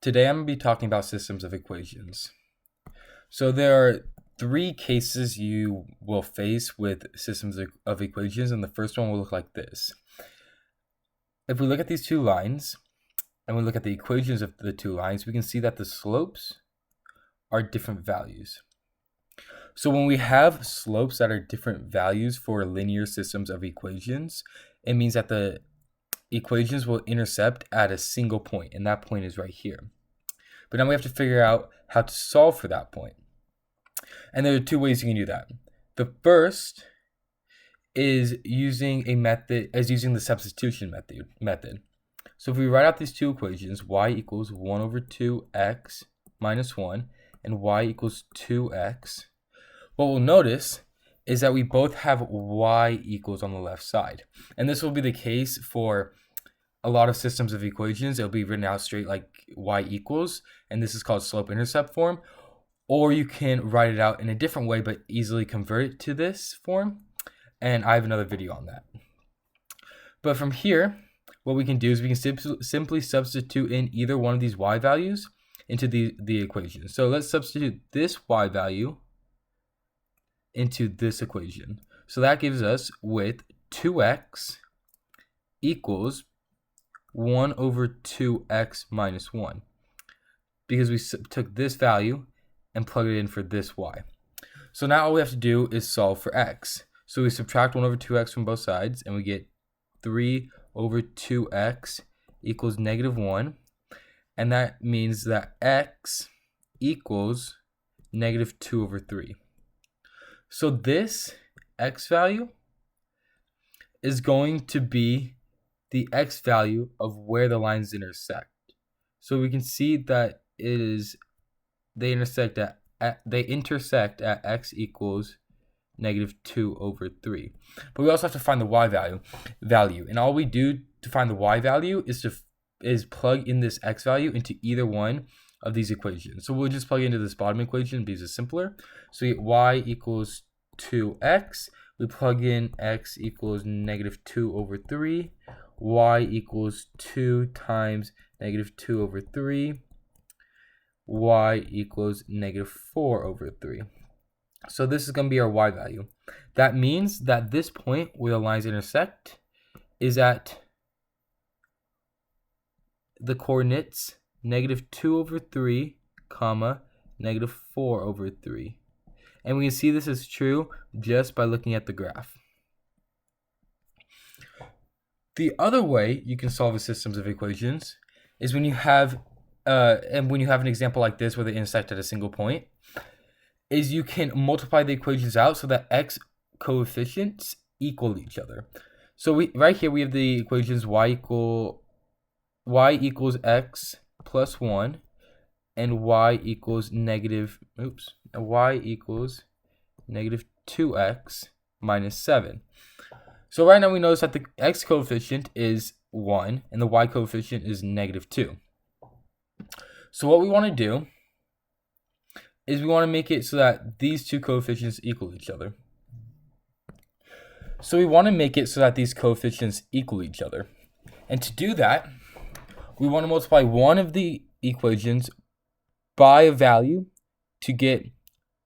Today I'm going to be talking about systems of equations. So there are three cases you will face with systems of equations, and the first one will look like this. If we look at these two lines, and we look at the equations of the two lines, we can see that the slopes are different values. So when we have slopes that are different values for linear systems of equations, it means that the equations will intercept at a single point, and that point is right here. But now we have to figure out how to solve for that point. And there are two ways you can do that. The first is using the substitution method. So if we write out these two equations, y equals 1 over 2x minus 1 and y equals 2x, what we'll notice is that we both have y equals on the left side. And this will be the case for a lot of systems of equations. It'll be written out straight like y equals, and this is called slope-intercept form. Or you can write it out in a different way, but easily convert it to this form. And I have another video on that. But from here, what we can do is we can simply substitute in either one of these y values into the equation. So let's substitute this y value into this equation. So that gives us with 2x equals 1 over 2x minus 1, because we took this value and plug it in for this y. So now all we have to do is solve for x. So we subtract 1 over 2x from both sides, and we get 3 over 2x equals negative 1. And that means that x equals negative 2 over 3. So this x value is going to be the x value of where the lines intersect. So we can see that they intersect at x equals negative 2 over 3. But we also have to find the y value. And all we do to find the y value is plug in this x value into either one of these equations. So we'll just plug into this bottom equation because it's simpler. So we get y equals 2x. We plug in x equals negative 2 over 3. Y equals 2 times negative 2 over 3. Y equals negative 4 over 3. So this is going to be our y value. That means that this point where the lines intersect is at the coordinates negative 2 over 3, comma, negative 4 over 3. And we can see this is true just by looking at the graph. The other way you can solve a systems of equations is when you have an example like this where they intersect at a single point, is you can multiply the equations out so that x coefficients equal each other. So right here we have the equations y equals x plus 1 and y equals negative 2x minus 7. So right now we notice that the x coefficient is 1 and the y coefficient is negative 2. So what we want to do is we want to make it so that these two coefficients equal each other. So we want to make it so that these coefficients equal each other. And to do that, we want to multiply one of the equations by a value to get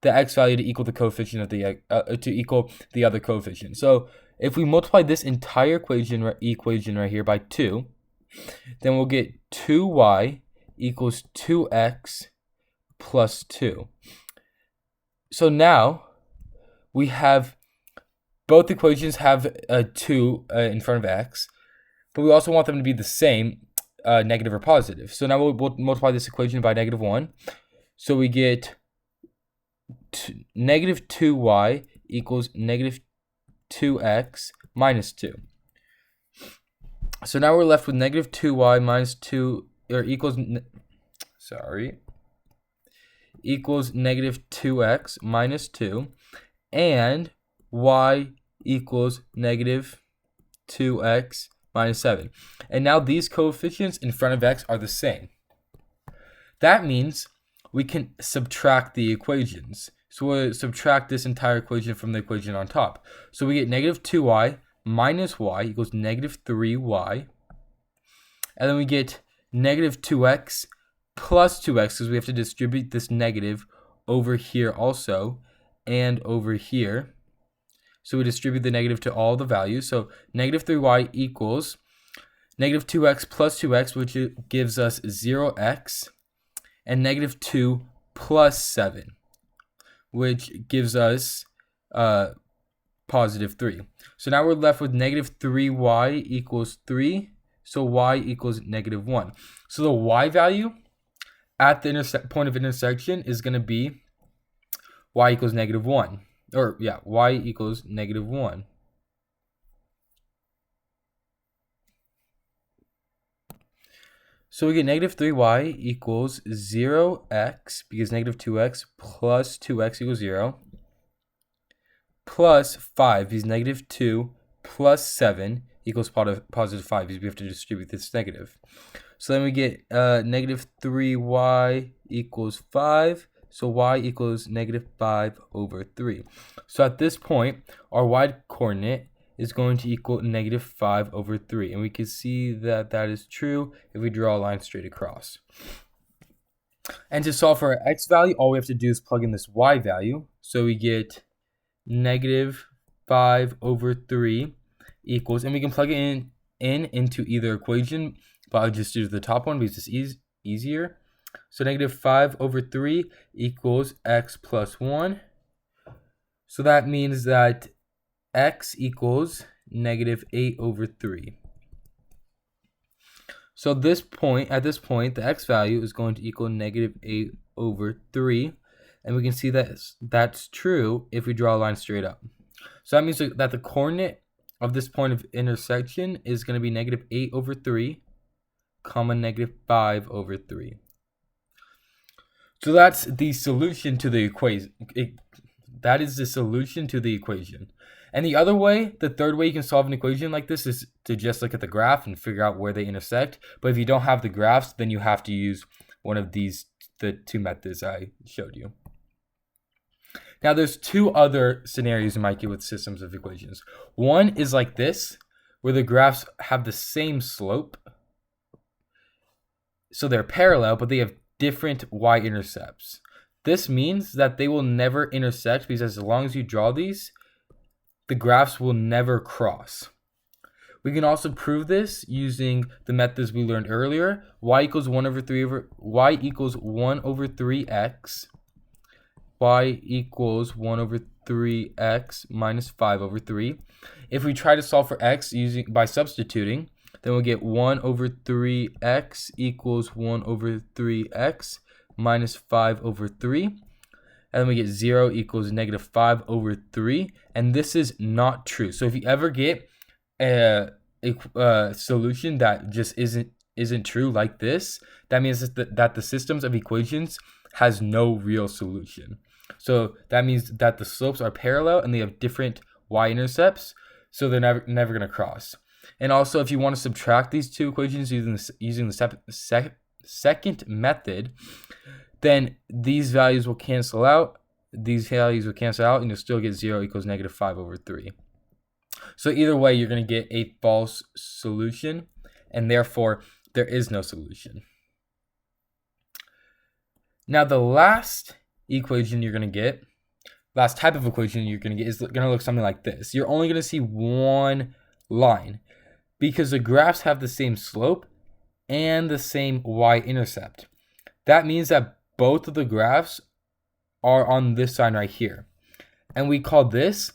the x value to equal the coefficient of the other coefficient. So if we multiply this entire equation right here by 2, then we'll get 2y equals 2x plus 2. So now we have both equations have a 2 in front of x, but we also want them to be the same, negative or positive. So now we'll multiply this equation by negative 1. So we get negative 2y equals negative 2x minus 2. So now we're left with negative 2y minus 2 equals negative 2x minus 2, and y equals negative 2x minus 7. And now these coefficients in front of x are the same. That means we can subtract the equations. So we'll subtract this entire equation from the equation on top. So we get negative 2y minus y equals negative 3y. And then we get negative 2x plus 2x, because we have to distribute this negative over here also and over here. So we distribute the negative to all the values. So negative 3y equals negative 2x plus 2x, which gives us 0x, and negative 2 plus 7, which gives us positive 3. So now we're left with negative 3y equals 3. So y equals negative 1. So the y value at the point of intersection is going to be y equals negative 1. Or, yeah, y equals negative 1. So we get negative 3y equals 0x, because negative 2x plus 2x equals 0, plus 5, because negative 2 plus 7 equals positive 5, because we have to distribute this negative. So then we get negative 3y equals 5, so y equals negative 5 over 3. So at this point, our y coordinate is going to equal negative 5 over 3. And we can see that that is true if we draw a line straight across. And to solve for our x value, all we have to do is plug in this y value. So we get negative 5 over 3 equals, and we can plug it into either equation, but I'll just do the top one because it's easier. So negative 5 over 3 equals x plus 1. So that means that x equals negative 8 over 3. So at this point, the x value is going to equal negative 8 over 3. And we can see that that's true if we draw a line straight up. So that means that the coordinate of this point of intersection is going to be negative 8 over 3, comma negative 5 over 3. So that's the solution to the equation. That is the solution to the equation. And the other way, the third way you can solve an equation like this is to just look at the graph and figure out where they intersect. But if you don't have the graphs, then you have to use one of the two methods I showed you. Now, there's two other scenarios you might get with systems of equations. One is like this, where the graphs have the same slope. So they're parallel, but they have different y-intercepts. This means that they will never intersect, because as long as you draw these, the graphs will never cross. We can also prove this using the methods we learned earlier. Y equals 1 over 3x. Y equals 1 over 3x minus 5 over 3. If we try to solve for x by substituting, then we'll get 1 over 3x equals 1 over 3x minus 5 over 3. And then we get 0 equals negative 5 over 3. And this is not true. So if you ever get a solution that just isn't true like this, that means that the systems of equations has no real solution. So that means that the slopes are parallel and they have different y-intercepts, so they're never going to cross. And also, if you want to subtract these two equations using the second method, then these values will cancel out. And you'll still get 0 equals negative 5 over 3. So either way, you're going to get a false solution, and therefore, there is no solution. Now, the last equation you're going to get, last type of equation you're going to get is going to look something like this. You're only going to see one line because the graphs have the same slope and the same y-intercept. That means that both of the graphs are on this side right here. And we call this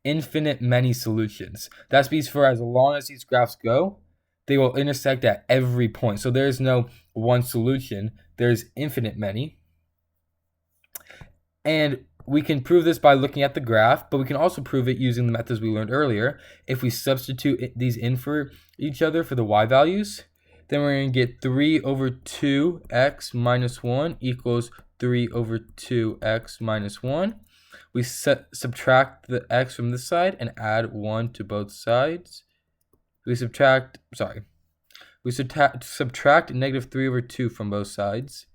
infinite many solutions. That's because for as long as these graphs go, they will intersect at every point. So there's no one solution. There's infinite many. And we can prove this by looking at the graph, but we can also prove it using the methods we learned earlier. If we substitute these in for each other for the y values, then we're going to get 3 over 2x minus 1 equals 3 over 2x minus 1. We subtract the x from this side and add 1 to both sides. We subtract negative 3 over 2 from both sides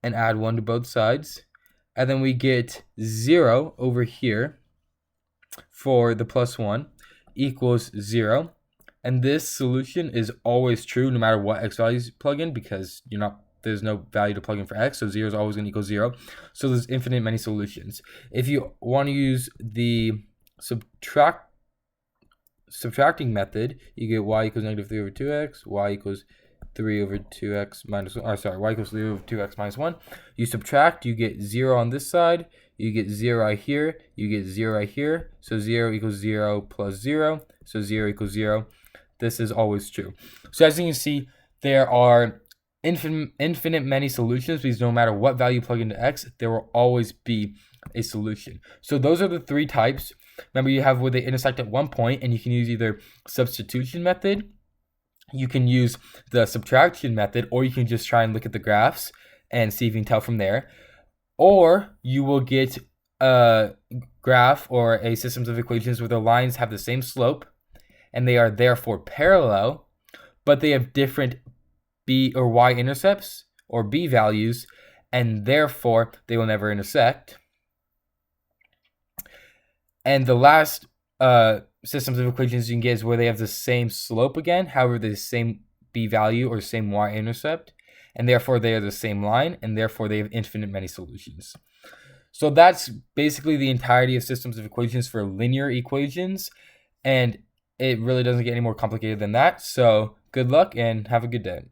and add 1 to both sides. And then we get 0 over here for the plus 1 equals 0. And this solution is always true no matter what x values you plug in, because there's no value to plug in for x, so 0 is always going to equal 0. So there's infinite many solutions. If you want to use the subtracting method, you get y equals negative 3 over 2x, y equals 3 over 2x minus 1, y equals 3 over 2x minus 1. You subtract, you get 0 on this side, you get 0 right here, you get 0 right here, so 0 equals 0 plus 0, so 0 equals 0. This is always true. So as you can see, there are infinite many solutions, because no matter what value you plug into x, there will always be a solution. So those are the three types. Remember, you have where they intersect at one point, and you can use either substitution method, you can use the subtraction method, or you can just try and look at the graphs and see if you can tell from there. Or you will get a graph or a systems of equations where the lines have the same slope and they are therefore parallel, but they have different b or y intercepts or b values, and therefore they will never intersect. And the last systems of equations you can get is where they have the same slope again, however the same b value or same y intercept, and therefore they are the same line, and therefore they have infinite many solutions. So that's basically the entirety of systems of equations for linear equations, and it really doesn't get any more complicated than that. So good luck and have a good day.